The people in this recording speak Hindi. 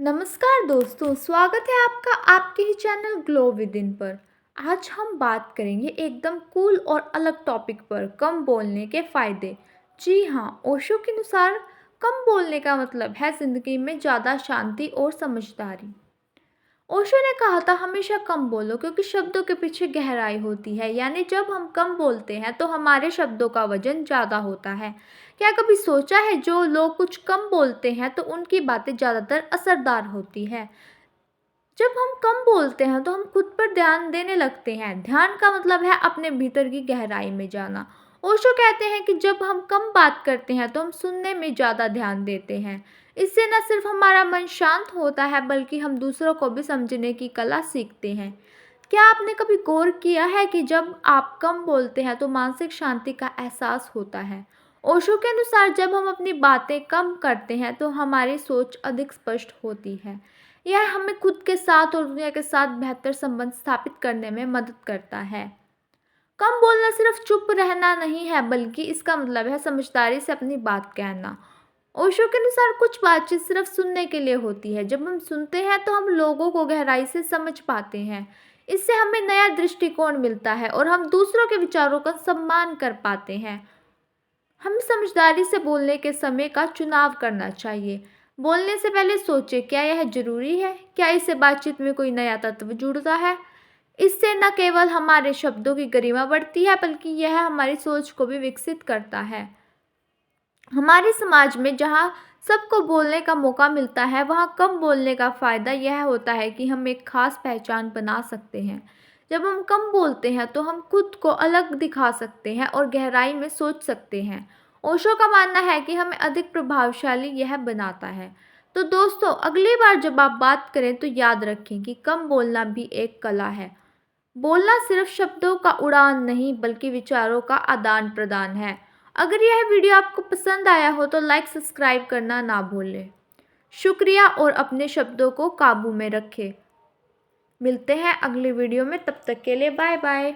नमस्कार दोस्तों, स्वागत है आपका आपके ही चैनल ग्लो विद इन पर। आज हम बात करेंगे एकदम कूल और अलग टॉपिक पर, कम बोलने के फ़ायदे। जी हाँ, ओशो के अनुसार कम बोलने का मतलब है ज़िंदगी में ज़्यादा शांति और समझदारी। ओशो ने कहा था हमेशा कम बोलो क्योंकि शब्दों के पीछे गहराई होती है। यानी जब हम कम बोलते हैं तो हमारे शब्दों का वजन ज़्यादा होता है। क्या कभी सोचा है जो लोग कुछ कम बोलते हैं तो उनकी बातें ज़्यादातर असरदार होती है। जब हम कम बोलते हैं तो हम खुद पर ध्यान देने लगते हैं। ध्यान का मतलब है अपने भीतर की गहराई में जाना। ओशो कहते हैं कि जब हम कम बात करते हैं तो हम सुनने में ज़्यादा ध्यान देते हैं। इससे न सिर्फ हमारा मन शांत होता है बल्कि हम दूसरों को भी समझने की कला सीखते हैं। क्या आपने कभी गौर किया है कि जब आप कम बोलते हैं तो मानसिक शांति का एहसास होता है। ओशो के अनुसार जब हम अपनी बातें कम करते हैं तो हमारी सोच अधिक स्पष्ट होती है। यह हमें खुद के साथ और दुनिया के साथ बेहतर संबंध स्थापित करने में मदद करता है। कम बोलना सिर्फ चुप रहना नहीं है बल्कि इसका मतलब है समझदारी से अपनी बात कहना। ओशो के अनुसार कुछ बातचीत सिर्फ सुनने के लिए होती है। जब हम सुनते हैं तो हम लोगों को गहराई से समझ पाते हैं। इससे हमें नया दृष्टिकोण मिलता है और हम दूसरों के विचारों का सम्मान कर पाते हैं। हमें समझदारी से बोलने के समय का चुनाव करना चाहिए। बोलने से पहले सोचें, क्या यह ज़रूरी है? क्या इससे बातचीत में कोई नया तत्व जुड़ता है? इससे न केवल हमारे शब्दों की गरिमा बढ़ती है बल्कि यह हमारी सोच को भी विकसित करता है। हमारे समाज में जहाँ सबको बोलने का मौका मिलता है वहाँ कम बोलने का फ़ायदा यह होता है कि हम एक खास पहचान बना सकते हैं। जब हम कम बोलते हैं तो हम खुद को अलग दिखा सकते हैं और गहराई में सोच सकते हैं। ओशो का मानना है कि हमें अधिक प्रभावशाली यह बनाता है। तो दोस्तों, अगली बार जब आप बात करें तो याद रखें कि कम बोलना भी एक कला है। बोलना सिर्फ शब्दों का उड़ान नहीं बल्कि विचारों का आदान प्रदान है। अगर यह वीडियो आपको पसंद आया हो तो लाइक सब्सक्राइब करना ना भूलें। शुक्रिया और अपने शब्दों को काबू में रखें। मिलते हैं अगली वीडियो में, तब तक के लिए बाय बाय।